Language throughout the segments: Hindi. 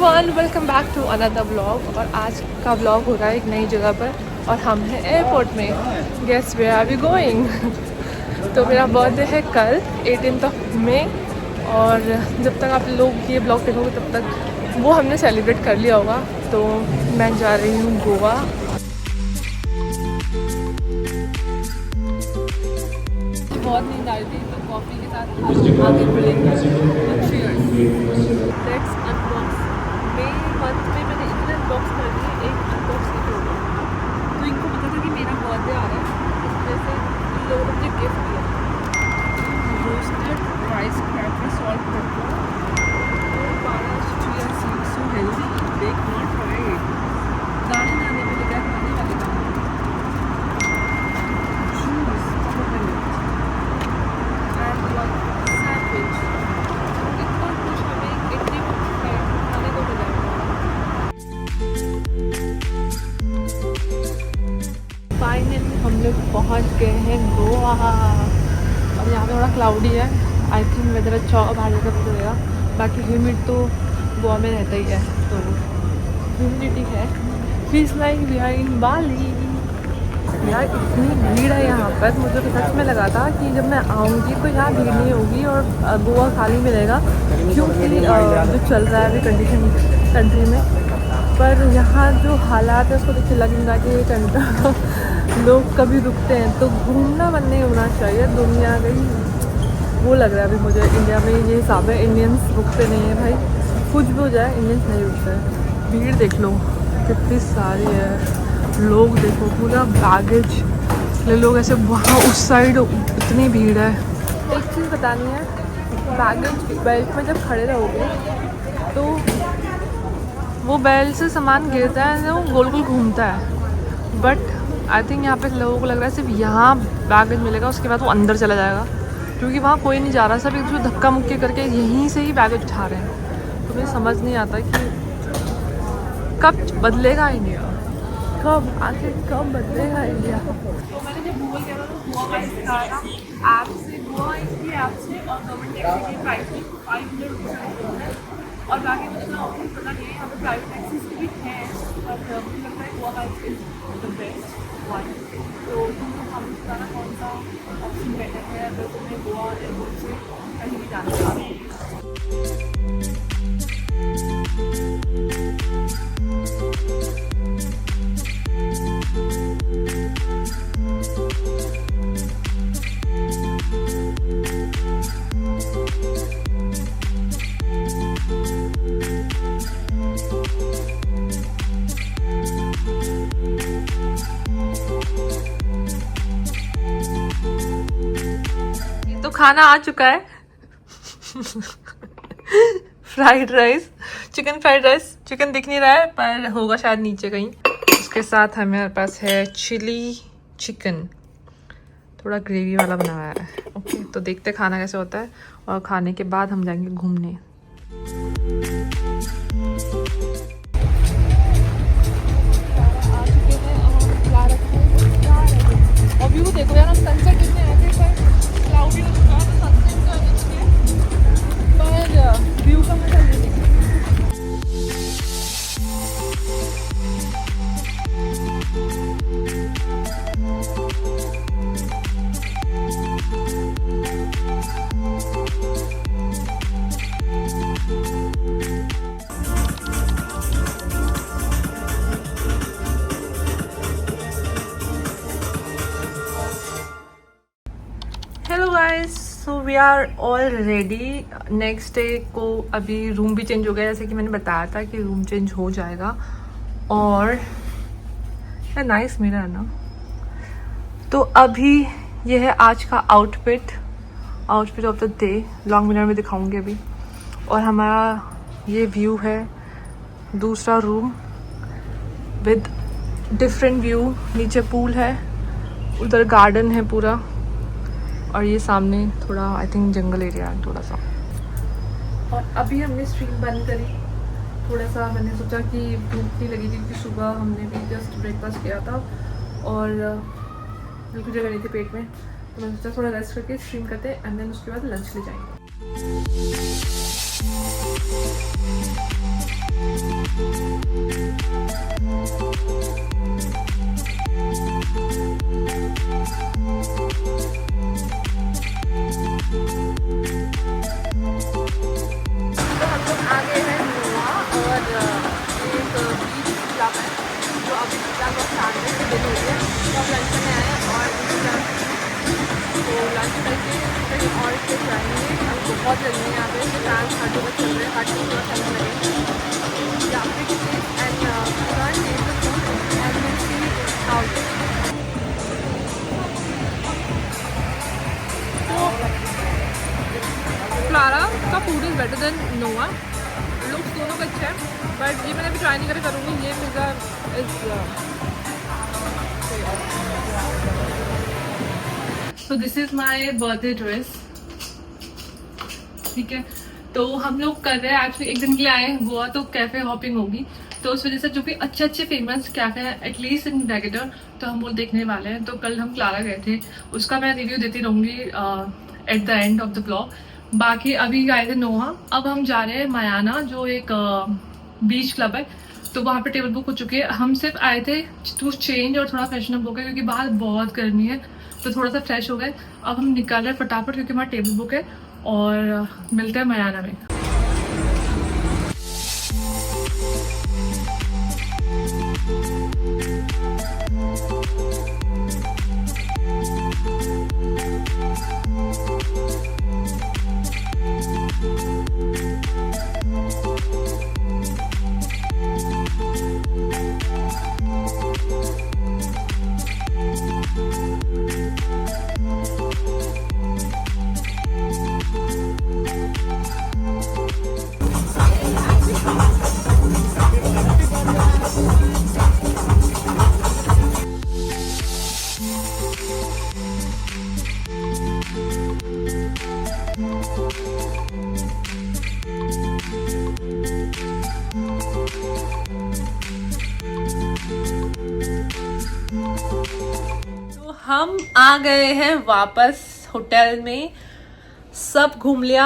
Everyone, welcome back to another vlog. और आज का व्लॉग हो रहा है एक नई जगह पर और हम हैं एयरपोर्ट में। Guess where are we going. तो मेरा बर्थडे है कल 18 मई और जब तक आप लोग ये ब्लॉग देखोगे तब तक वो हमने सेलिब्रेट कर लिया होगा। तो मैं जा रही हूँ गोवा। बहुत नींद आ रही थी तो कॉफ़ी के साथ आगे मिलेंगे। Let's unbox. मई मंथ में मैंने इतने अनबॉक्स कर दिए, एक अनबॉक्स नहीं होगा। तो इनको पता था कि मेरा बर्थडे आ रहा है, इस वजह से इन लोगों ने मुझे गिफ्ट दिया roasted rice cracker salt pepper 12 chia seeds so healthy they not fried. दाने दाने में लगा खाने वाले दाने जूस एंड वन सैंडविच। इतना कुछ हमें इतने खाने को मिला। फाइनली हम लोग पहुँच गए हैं गोवा और यहाँ पे थोड़ा क्लाउडी है। आई थिंक वेदर अच्छा बाहर जाकर पता चलेगा। बाकी ह्यूमिड तो गोवा में रहता ही है, तो ह्यूमिडिटी है। Feels like we are in Bali. यार इतनी भीड़ है यहाँ पर, मुझे तो सच में लगा था कि जब मैं आऊँगी तो यहाँ भीड़ नहीं होगी और गोवा खाली मिलेगा, क्योंकि जो चल रहा है अभी कंडीशन कंट्री में। पर यहाँ जो हालात है उसको देख के लगेगा कि लोग कभी रुकते हैं तो घूमना मन नहीं होना चाहिए। दुनिया गई वो लग रहा है अभी मुझे। इंडिया में ये हिसाब है, इंडियंस रुकते नहीं है भाई, कुछ भी हो जाए इंडियंस नहीं रुकते हैं। भीड़ देख लो कितनी सारी है, लोग देखो पूरा बैगेज ले लोग ऐसे वहाँ उस साइड इतनी भीड़ है। एक चीज़ बतानी है, बैगेज बेल्ट में जब खड़े रहोगे तो वो बेल्ट से सामान गिरता है, वो गोल गोल घूमता है। बट आई थिंक यहाँ पे लोगों को लग रहा है सिर्फ यहाँ बैगेज मिलेगा, उसके बाद वो अंदर चला जाएगा, क्योंकि वहाँ कोई नहीं जा रहा, सब एक दूसरे धक्का मुक्की करके यहीं से ही बैगेज उठा रहे हैं। तो मुझे समझ नहीं आता कि कब बदलेगा इंडिया, कब आखिर कब बदलेगा इंडिया। तो मैंने जब गूगल किया था तो गोवा का दिखाया ऐप से, गोवा की ऐप से और गवर्नमेंट टैक्सी की प्राइस में 500 रुपये है। और बाकी मुझे ऑप्शन पता नहीं है, यहाँ पे प्राइवेट टैक्सीज भी हैं, बट मुझे लगता है Goa is the best one. तो तुम हम बताना कौन सा ऑप्शन बेटर है अगर तुम्हें गोवा एयरपोर्ट से कहीं भी जाना चाहते हैं। तो खाना आ चुका है fried rice, chicken fried rice. Chicken दिख नहीं रहा है पर होगा शायद नीचे कहीं। उसके साथ हमारे पास है चिली चिकन, थोड़ा ग्रेवी वाला बनाया है। ओके, तो देखते खाना कैसे होता है और खाने के बाद हम जाएंगे घूमने। और व्यू देखो यार, हम सनसेट देखने आए थे पर क्लाउडी हो चुका है, तो सनसेट तो अच्छी है पर व्यू का मजा नहीं है। Hello guys, so we are all ready. Next day को अभी रूम भी चेंज हो गया, जैसे कि मैंने बताया था कि रूम चेंज हो जाएगा। और नाइस मिरर है ना। तो अभी ये है आज का outfit of the day. Long mirror में दिखाऊंगी अभी। और हमारा ये व्यू है दूसरा रूम विद डिफरेंट व्यू। नीचे पूल है, उधर गार्डन है पूरा, और ये सामने थोड़ा आई थिंक जंगल एरिया है थोड़ा सा। और अभी हमने स्ट्रीम बंद करी थोड़ा सा। मैंने सोचा कि भूख नहीं लगी थी क्योंकि सुबह हमने भी जस्ट ब्रेकफास्ट किया था और बिल्कुल जगह नहीं थी पेट में, तो मैंने सोचा थोड़ा रेस्ट करके स्ट्रीम करते हैं एंड देन उसके बाद लंच ले जाएंगे। लंच करके कहीं और से जाएंगे। अब बहुत गर्मी है यहाँ पे, फैन हाटों में चल रहे हैं ताकि थोड़ा ठंड लगे यहाँ पे किसी एंड क्लारा का फूड इज़ बेटर देन नोआ। लुक्स दोनों का अच्छा है, बट ये मैंने अभी ट्राई नहीं कर करूँगी। ये pizza is so this is my birthday dress. ठीक है, तो हम लोग कर रहे हैं एक्चुअली, एक दिन के लिए आए हैं गोवा, तो कैफ़े हॉपिंग होगी, तो उस वजह से जो कि अच्छे अच्छे फेमस कैफ़े हैं एटलीस्ट इन डेकेटर, तो हम वो देखने वाले हैं। तो कल हम क्लारा गए थे, उसका मैं रिव्यू देती रहूँगी at the end of the blog. बाकी अभी आए थे नोहा, अब हम जा रहे हैं मायाना जो एक बीच क्लब है, तो वहाँ पे टेबल बुक हो चुकी है। हम सिर्फ आए थे टू चेंज और थोड़ा फ्रेशन अप हो गए क्योंकि बाहर बहुत गर्मी है, तो थोड़ा सा फ्रेश हो गए। अब हम निकल रहे हैं फटाफट क्योंकि हमारा टेबल बुक है, और मिलते हैं मायाना में। हम आ गए हैं वापस होटल में, सब घूम लिया।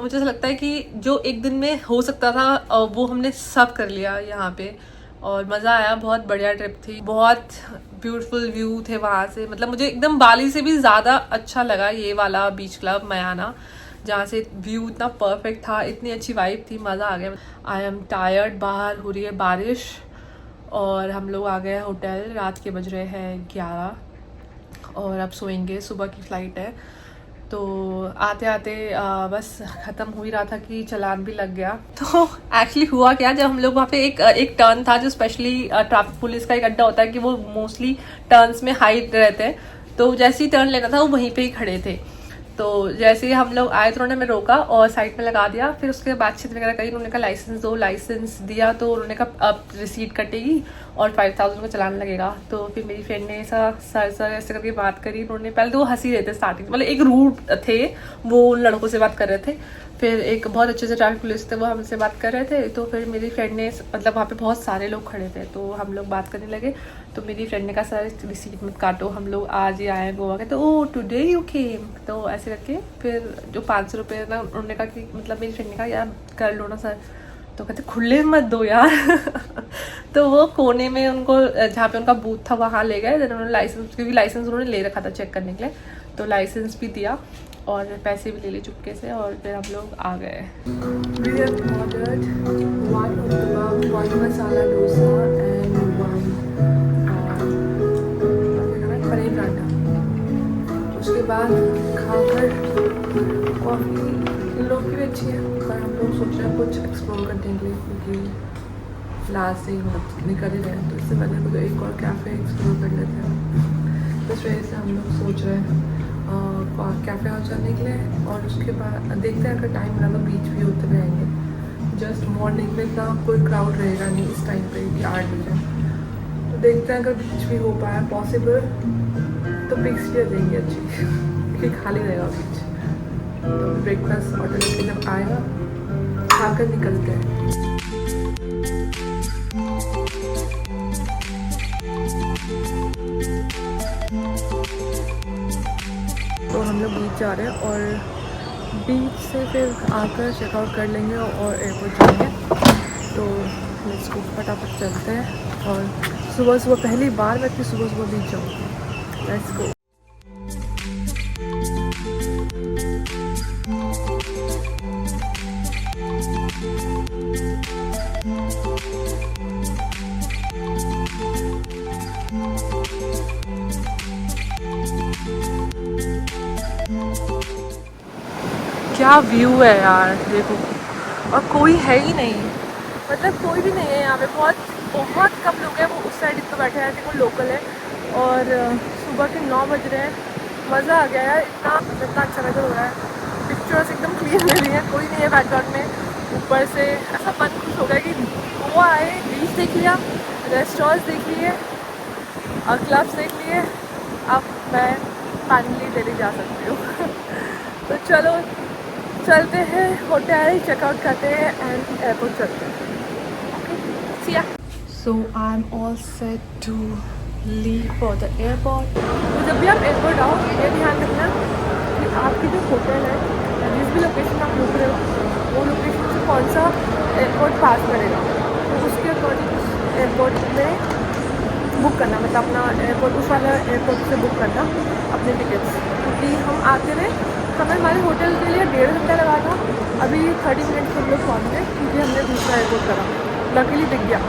मुझे ऐसा लगता है कि जो एक दिन में हो सकता था वो हमने सब कर लिया यहाँ पे, और मज़ा आया। बहुत बढ़िया ट्रिप थी, बहुत ब्यूटीफुल व्यू थे वहाँ से। मतलब मुझे एकदम बाली से भी ज़्यादा अच्छा लगा ये वाला बीच क्लब मायाना, जहाँ से व्यू इतना परफेक्ट था, इतनी अच्छी वाइब थी, मज़ा आ गया। आई एम टायर्ड, बाहर हो रही है बारिश, और हम लोग आ गए होटल। रात के बज रहे हैं 11 और अब सोएंगे, सुबह की फ़्लाइट है। तो आते आते बस ख़त्म हो ही रहा था कि चालान भी लग गया। तो एक्चुअली हुआ क्या, जब हम लोग वहाँ पे एक टर्न था जो स्पेशली ट्रैफिक पुलिस का एक अड्डा होता है कि वो मोस्टली टर्न्स में हाइट रहते हैं, तो जैसे ही टर्न लेना था वो वहीं पे ही खड़े थे। तो जैसे ही हम लोग आए तो उन्होंने हमें रोका और साइड में लगा दिया। फिर उसके बातचीत वगैरह करी, उन्होंने कहा लाइसेंस दो, लाइसेंस दिया तो उन्होंने कहा अब रिसीट कटेगी और 5000 का चालान लगेगा। तो फिर मेरी फ्रेंड ने ऐसा सर ऐसे करके बात करी। उन्होंने पहले तो वो हंसी रहे थे स्टार्टिंग, मतलब एक रूट थे वो, उन लड़कों से बात कर रहे थे। फिर एक बहुत अच्छे से ट्रैफिक पुलिस थे, वो हमसे बात कर रहे थे। तो फिर मेरी फ्रेंड ने, मतलब वहाँ पे बहुत सारे लोग खड़े थे, तो हम लोग बात करने लगे। तो मेरी फ्रेंड ने कहा सर रिसीट मत काटो, हम लोग आज ही आए हैं गोवा के। तो ओ टुडे यू केम, तो ऐसे करके फिर जो 500 रुपये ना, उन्होंने कहा कि मतलब मेरी फ्रेंड ने कहा यार कर लो ना सर, तो कहते खुले मत दो यार। तो वो कोने में उनको, जहाँ पे उनका बूथ था वहाँ ले गए। उन्होंने लाइसेंस, क्योंकि लाइसेंस उन्होंने ले रखा था चेक करने के लिए, तो लाइसेंस भी दिया और पैसे भी ले लिए चुपके से, और फिर हम लोग आ गए। We have ordered one kebab, one masala dosa and one paneer paratha. उसके बाद खाकर कॉफ़ी, इन लोग की भी अच्छी है, पर हम लोग सोच रहे हैं कुछ एक्सप्लोर करने के लिए, क्योंकि लास्ट से ही निकल ही रहे हैं, तो इससे पहले तो एक और कैफ़े एक्सप्लोर कर लेते हैं। इस वजह से हम लोग सोच रहे हैं कैफ़े हाउस जाने के लिए, और उसके बाद देखते हैं अगर टाइम मिला तो बीच भी होते रहेंगे। जस्ट मॉर्निंग में इतना कोई क्राउड रहेगा नहीं इस टाइम पे भी, 8 बजे, तो देखते हैं अगर बीच भी हो पाया पॉसिबल तो पिक्स भी देंगे अच्छी, क्योंकि खाली रहेगा बीच। तो ब्रेकफास्ट ऑर्डर करके जब आएगा खाकर निकलते हैं। तो हम लोग बीच जा रहे हैं, और बीच से फिर आकर चेकआउट कर लेंगे और एयरपोर्ट जाएंगे। तो लेट्स गो, फटाफट चलते हैं। और सुबह सुबह, पहली बार मैं इतनी सुबह सुबह बीच जाऊँगी। Let's go. क्या व्यू है यार, देखो। और कोई है ही नहीं, मतलब कोई भी नहीं है यहाँ पे। बहुत बहुत कम लोग हैं, वो उस साइड पे बैठे हैं, वो लोकल है। और सुबह के 9 बज रहे हैं। मज़ा आ गया यार, इतना अच्छा वेदर हो रहा है। पिक्चर्स एकदम क्लीन ले रही हैं, कोई नहीं है बैकग्राउंड में। ऊपर से ऐसा मन खुश हो गया कि गोवा आए, बीच देख लिया, रेस्टोरेंट्स देख लिए और क्लब्स देख लिए। अब मैं फाइनली दिल्ली जा सकती हूँ। तो चलो चलते हैं, होटल चेकआउट करते हैं एंड एयरपोर्ट चलते हैं। See ya. So I'm all set to leave for the airport. तो जब भी आप एयरपोर्ट आओ, ये ध्यान रखना कि आपकी जो होटल है, जिस भी लोकेशन आप रुक रहे हो, वो लोकेशन से कौन सा एयरपोर्ट पास करेगा, तो उसके अकॉर्डिंग एयरपोर्ट में बुक करना, मतलब अपना एयरपोर्ट उस वाला एयरपोर्ट से बुक करना अपने टिकट्स। क्योंकि हम आते रहे, हमें हमारे होटल के लिए 1.5 घंटा लगा था, अभी 30 मिनट हम लोग पहुँच गए क्योंकि हमने दूसरा एयरपोर्ट करा, लकीली दिख गया।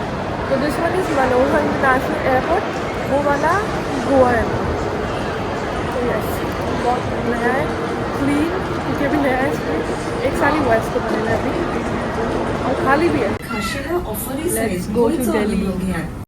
तो this one is Manohar international airport, वो वाला गोवा एयरपोर्ट। तो यस, बहुत नया है, क्लीन, क्योंकि अभी नया है, इसमें 1 साल ही हुआ है इसको बने में अभी, और खाली भी है। Let's go to Delhi.